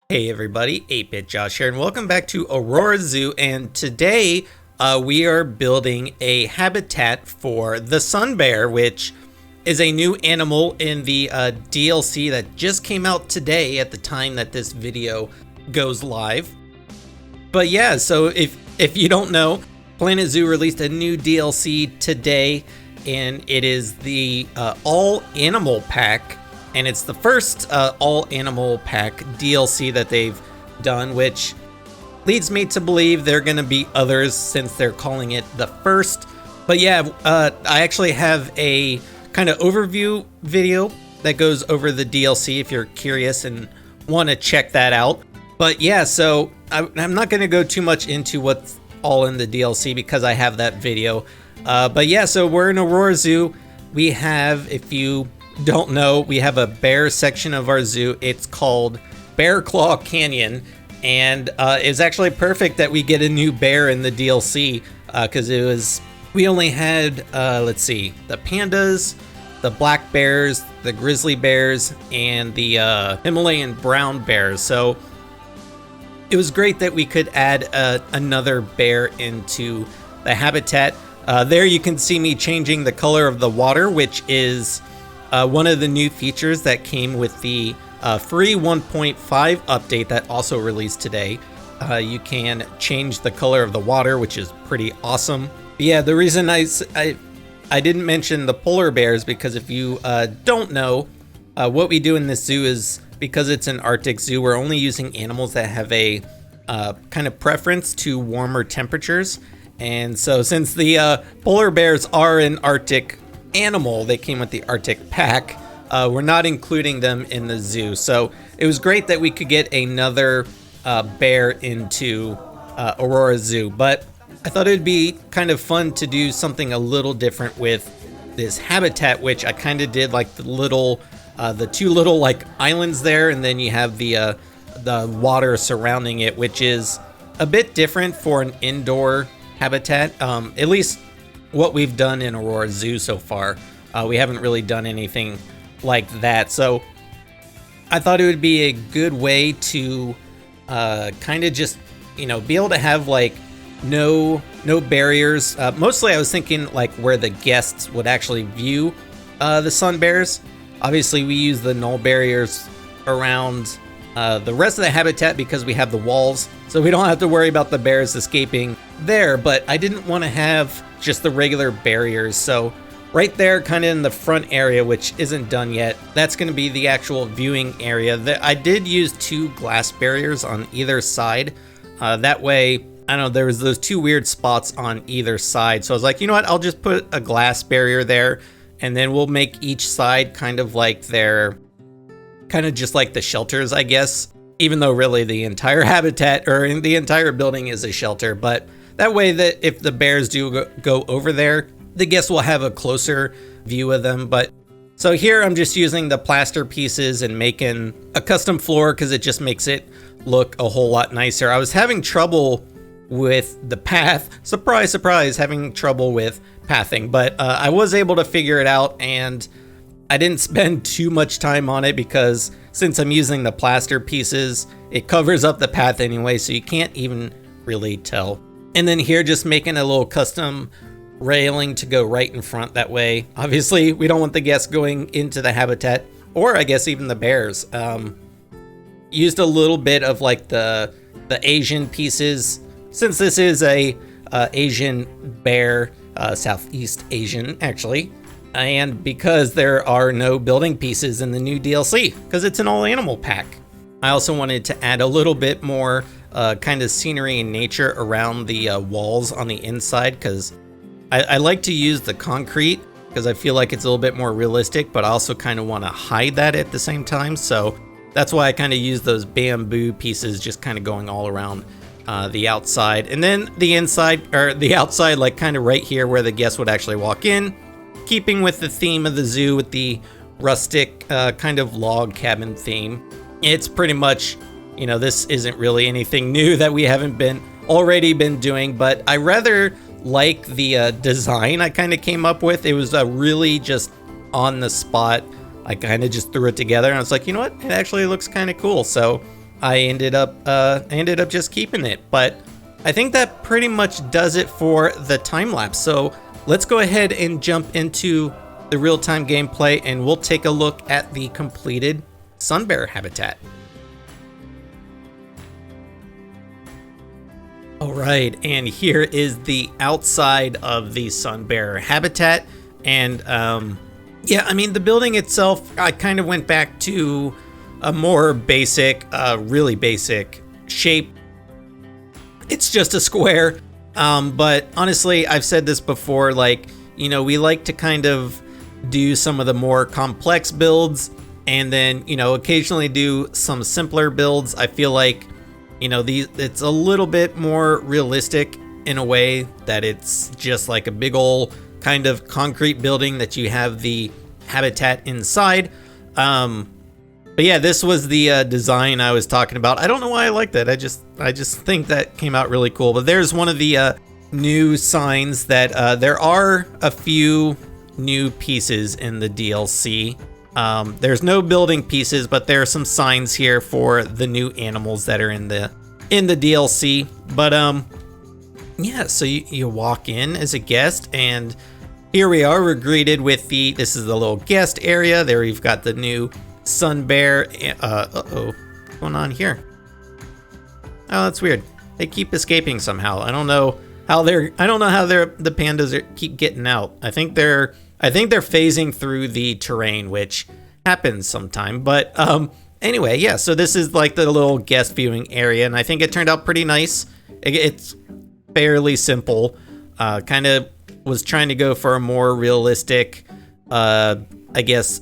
Hey everybody, 8-Bit Josh here, and welcome back to Aurora Zoo. And today we are building a habitat for the sun bear, which is a new animal in the DLC that just came out today at the time that this video goes live. But yeah, so if you don't know, Planet Zoo released a new DLC today, and it is the all animal pack. And it's the first all-animal pack DLC that they've done, which leads me to believe there are going to be others since they're calling it the first. But yeah, I actually have a kind of overview video that goes over the DLC if you're curious and want to check that out. But yeah, so I'm not going to go too much into what's all in the DLC because I have that video. But yeah, so we're in Aurora Zoo. We have, if you don't know, we have a bear section of our zoo. It's called Bear Claw Canyon, and it's actually perfect that we get a new bear in the DLC because we only had let's see, the pandas, the black bears, the grizzly bears, and the Himalayan brown bears. So it was great that we could add another bear into the habitat. There you can see me changing the color of the water, which is one of the new features that came with the free 1.5 update that also released today. You can change the color of the water, which is pretty awesome. But yeah, the reason I didn't mention the polar bears, because if you don't know, what we do in this zoo is, because it's an Arctic zoo, we're only using animals that have a kind of preference to warmer temperatures. And so since the polar bears are an Arctic animal, they came with the Arctic pack, we're not including them in the zoo. So it was great that we could get another bear into Aurora Zoo, but I thought it'd be kind of fun to do something a little different with this habitat, which I kind of did like the two little like islands there, and then you have the water surrounding it, which is a bit different for an indoor habitat, at least what we've done in Aurora Zoo so far. We haven't really done anything like that, so I thought it would be a good way to kind of just, be able to have like no barriers. Mostly I was thinking like where the guests would actually view the sun bears. Obviously we use the null barriers around the rest of the habitat because we have the walls, so we don't have to worry about the bears escaping there. But I didn't want to have just the regular barriers, so right there kind of in the front area, which isn't done yet, that's going to be the actual viewing area. I did use 2 glass barriers on either side. That way, I don't know, there was those 2 weird spots on either side, so I was like, you know what, I'll just put a glass barrier there, and then we'll make each side kind of like their, kind of just like the shelters, I guess, even though really the entire habitat or the entire building is a shelter. But that way that if the bears do go over there, the guests will have a closer view of them. But so here I'm just using the plaster pieces and making a custom floor because it just makes it look a whole lot nicer. I was having trouble with the path. Surprise, surprise, having trouble with pathing, but I was able to figure it out, and I didn't spend too much time on it because since I'm using the plaster pieces, it covers up the path anyway, so you can't even really tell. And then here, just making a little custom railing to go right in front. That way, obviously, we don't want the guests going into the habitat, or I guess even the bears. Used a little bit of like the Asian pieces, since this is a Asian bear, Southeast Asian actually. And because there are no building pieces in the new DLC, because it's an all animal pack. I also wanted to add a little bit more kind of scenery and nature around the walls on the inside, because I like to use the concrete because I feel like it's a little bit more realistic, but I also kind of want to hide that at the same time. So that's why I kind of use those bamboo pieces just kind of going all around the outside. And then the inside, or the outside, like kind of right here where the guests would actually walk in, keeping with the theme of the zoo with the rustic kind of log cabin theme. It's pretty much, this isn't really anything new that we haven't already been doing, but I rather like the design I kind of came up with. It was really just on the spot. I kind of just threw it together and I was like, you know what? It actually looks kind of cool. So I ended up just keeping it. But I think that pretty much does it for the time lapse. So let's go ahead and jump into the real-time gameplay, and we'll take a look at the completed sun bear habitat. All right, and here is the outside of the sun bear habitat. And yeah, I mean, the building itself, I kind of went back to a more basic, really basic shape. It's just a square. But honestly, I've said this before, like, you know, we like to kind of do some of the more complex builds and then, you know, occasionally do some simpler builds. I feel like, you know, it's a little bit more realistic in a way that it's just like a big old kind of concrete building that you have the habitat inside. But yeah, this was the design I was talking about. I don't know why I like that. I just think that came out really cool. But there's one of the new signs that there are a few new pieces in the DLC. There's no building pieces, but there are some signs here for the new animals that are in the DLC. But yeah, so you walk in as a guest, and here we are. We're greeted with this is the little guest area. There we've got the new sun bear. What's going on here? Oh, that's weird. They keep escaping somehow. I don't know how the pandas keep getting out. I think they're phasing through the terrain, which happens sometime. But anyway, yeah, so this is like the little guest viewing area, and I think it turned out pretty nice. It's fairly simple. Kind of was trying to go for a more realistic, I guess,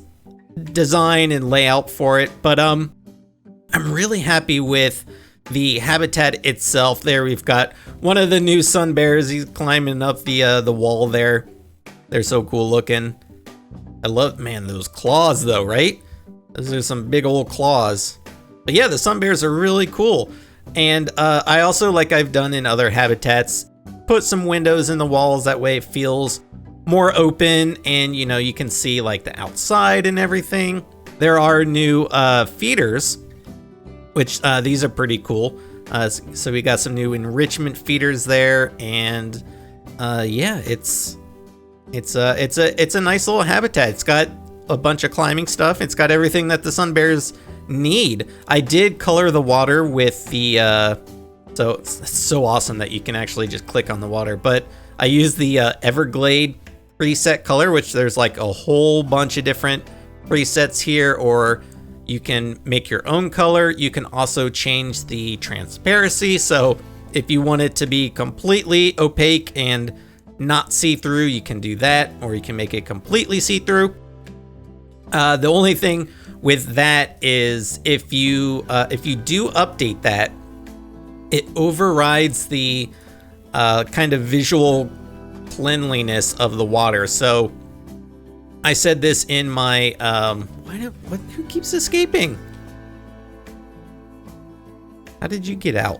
design and layout for it. But I'm really happy with the habitat itself. There we've got one of the new sun bears. He's climbing up the wall there. They're so cool looking. I love, man, those claws though, right? Those are some big old claws. But yeah, the sun bears are really cool. And I also, like I've done in other habitats, put some windows in the walls. That way it feels more open, and you know, you can see like the outside and everything. There are new feeders, which these are pretty cool. So we got some new enrichment feeders there, and yeah, it's a nice little habitat. It's got a bunch of climbing stuff. It's got everything that the sun bears need. I did color the water with the so it's so awesome that you can actually just click on the water. But I used the Everglade preset color, which there's like a whole bunch of different presets here, or you can make your own color. You can also change the transparency. So if you want it to be completely opaque and not see-through, you can do that, or you can make it completely see-through. The only thing with that is if you do update that, it overrides the kind of visual cleanliness of the water. So I said this in my who keeps escaping? How did you get out?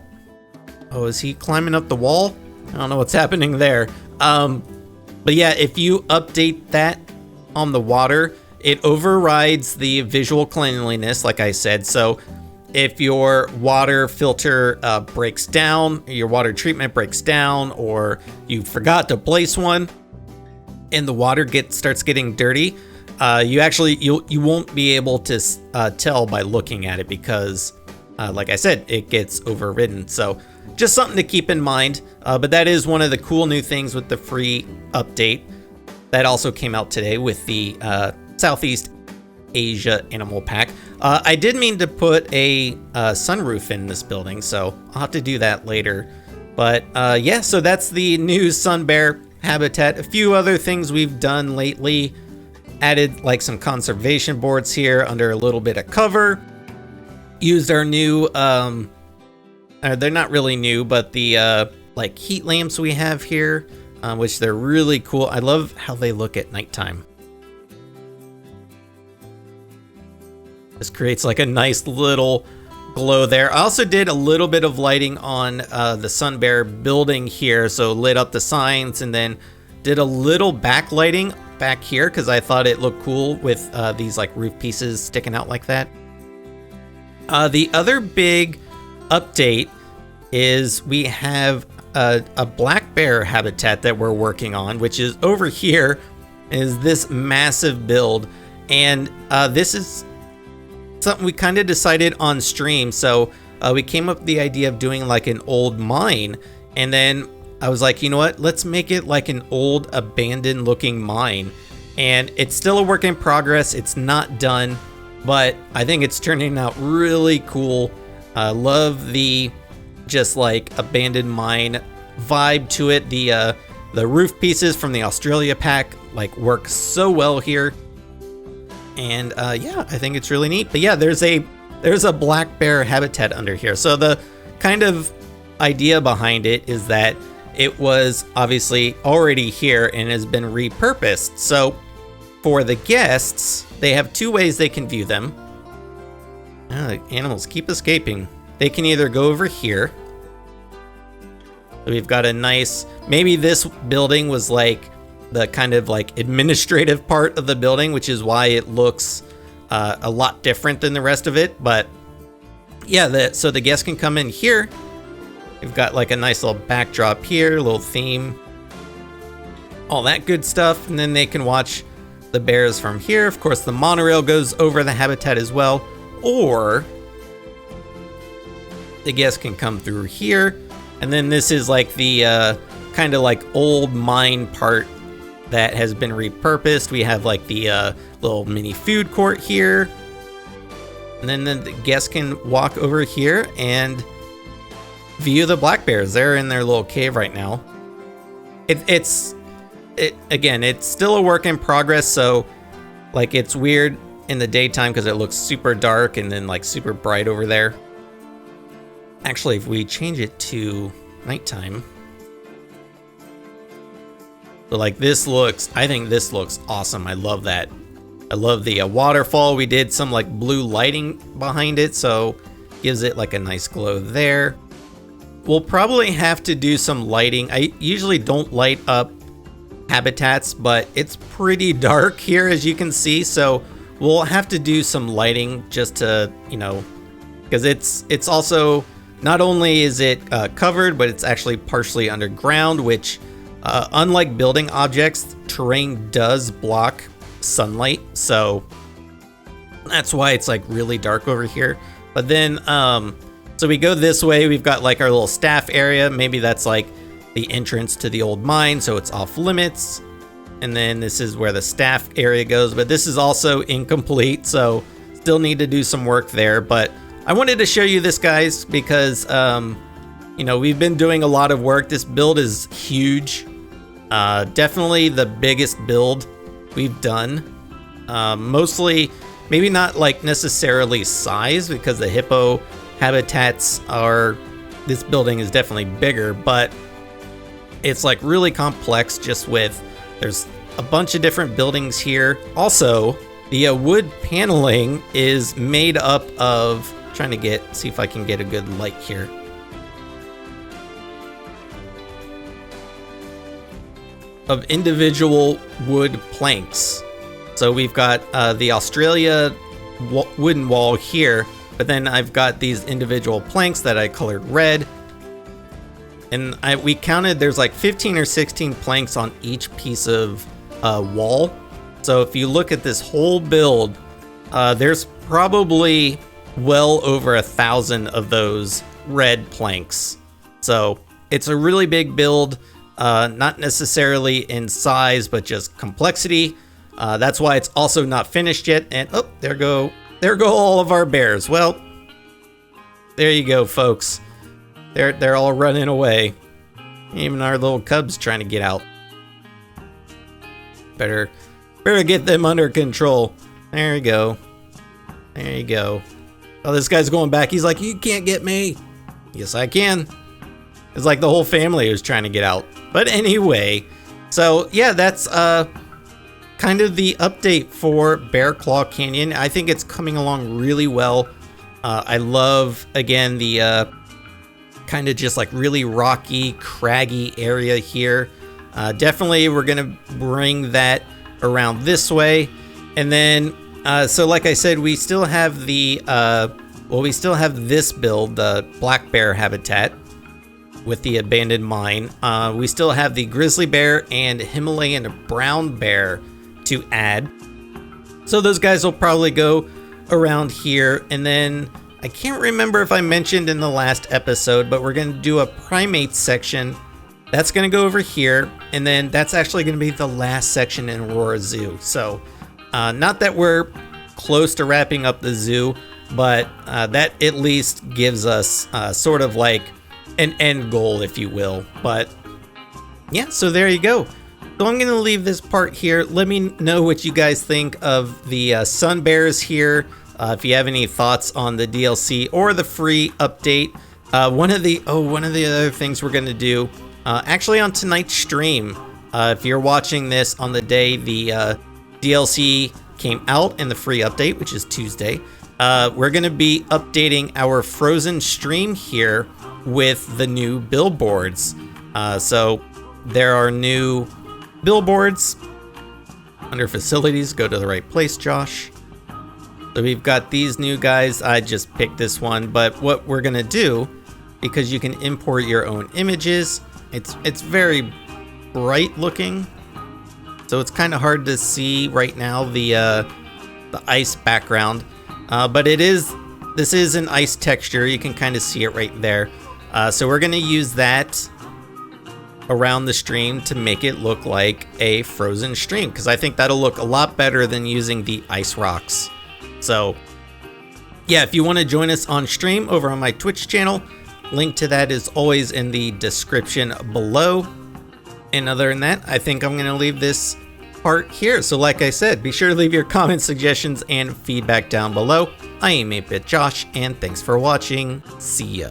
Oh, is he climbing up the wall? I don't know what's happening there. But yeah, if you update that on the water, it overrides the visual cleanliness, like I said. So if your water filter breaks down, your water treatment breaks down, or you forgot to place one and the water starts getting dirty, you won't be able to tell by looking at it, because like I said, it gets overridden. So just something to keep in mind. But that is one of the cool new things with the free update that also came out today with the Southeast Asia Animal Pack. I did mean to put a sunroof in this building, so I'll have to do that later. But yeah, so that's the new sun bear habitat. A few other things we've done lately. Added like some conservation boards here under a little bit of cover. Used our new, they're not really new, but the like heat lamps we have here, which they're really cool. I love how they look at nighttime. This creates like a nice little glow there. I also did a little bit of lighting on the sun bear building here, so lit up the signs, and then did a little backlighting back here because I thought it looked cool with these like roof pieces sticking out like that. The other big update is we have a black bear habitat that we're working on, which is over here, is this massive build. And this is something we kind of decided on stream. So we came up with the idea of doing like an old mine. And then I was like, you know what? Let's make it like an old abandoned looking mine. And it's still a work in progress. It's not done, but I think it's turning out really cool. Love the just like abandoned mine vibe to it. The roof pieces from the Australia pack like work so well here. And yeah, I think it's really neat. But yeah, there's a black bear habitat under here. So the kind of idea behind it is that it was obviously already here and has been repurposed. So for the guests, they have two ways they can view them. The animals keep escaping. They can either go over here. So we've got a nice, maybe this building was like the kind of like administrative part of the building, which is why it looks a lot different than the rest of it. But yeah, so the guests can come in here. We've got like a nice little backdrop here, a little theme, all that good stuff. And then they can watch the bears from here. Of course, the monorail goes over the habitat as well. Or the guests can come through here. And then this is like the kind of like old mine part that has been repurposed. We have like the little mini food court here. And then the guests can walk over here and view the black bears. They're in their little cave right now. Again, it's still a work in progress. So like it's weird in the daytime because it looks super dark and then like super bright over there. Actually, if we change it to nighttime, so like this looks, I think this looks awesome. I love that. I love the waterfall. We did some like blue lighting behind it, so gives it like a nice glow there. We'll probably have to do some lighting. I usually don't light up habitats, but it's pretty dark here, as you can see, so we'll have to do some lighting just to, you know, because it's also, not only is it covered, but it's actually partially underground, which unlike building objects, terrain does block sunlight, so that's why it's like really dark over here. But then so we go this way, we've got like our little staff area. Maybe that's like the entrance to the old mine, so it's off limits. And then this is where the staff area goes, but this is also incomplete, so still need to do some work there. But I wanted to show you this, guys, because you know, we've been doing a lot of work. This build is huge. Definitely the biggest build we've done. Mostly, maybe not like necessarily size, because the hippo habitats are, this building is definitely bigger, but it's like really complex just with, there's a bunch of different buildings here. Also, the wood paneling is made up of, trying to see if I can get a good light here. Of individual wood planks. So we've got the Australia wooden wall here, but then I've got these individual planks that I colored red. And we counted, there's like 15 or 16 planks on each piece of wall. So if you look at this whole build, there's probably well over 1,000 of those red planks. So it's a really big build, not necessarily in size, but just complexity. That's why it's also not finished yet. And oh, there go all of our bears. Well, there you go, folks. They're all running away. Even our little cubs trying to get out. Better get them under control. There you go. There you go. Oh, this guy's going back. He's like, you can't get me. Yes, I can. It's like the whole family was trying to get out. But anyway, so yeah, that's kind of the update for Bear Claw Canyon. I think it's coming along really well. I love, again, the kind of just like really rocky, craggy area here. Definitely we're gonna bring that around this way. And then, so like I said, we still have the Well, we still have this build, the black bear habitat with the abandoned mine. We still have the grizzly bear and Himalayan brown bear to add. So those guys will probably go around here. And then I can't remember if I mentioned in the last episode, but we're going to do a primates section. That's going to go over here. And then that's actually going to be the last section in Aurora Zoo. So not that we're close to wrapping up the zoo, but that at least gives us sort of like an end goal, if you will. But yeah, so there you go. So I'm going to leave this part here. Let me know what you guys think of the sun bears here. If you have any thoughts on the DLC or the free update. One of the other things we're going to do, actually on tonight's stream, if you're watching this on the day the DLC came out and the free update, which is Tuesday, we're going to be updating our Frozen stream here with the new billboards. So there are new billboards under facilities. Go to the right place, Josh. So we've got these new guys. I just picked this one, but what we're gonna do, because you can import your own images, it's very bright looking, so it's kind of hard to see right now the ice background, but this is an ice texture. You can kind of see it right there. So we're gonna use that around the stream to make it look like a Frozen stream, because I think that'll look a lot better than using the ice rocks. So yeah, if you want to join us on stream over on my Twitch channel, link to that is always in the description below. And other than that, I think I'm going to leave this part here. So like I said, be sure to leave your comments, suggestions, and feedback down below. I am 8-Bit Josh, and thanks for watching. See ya.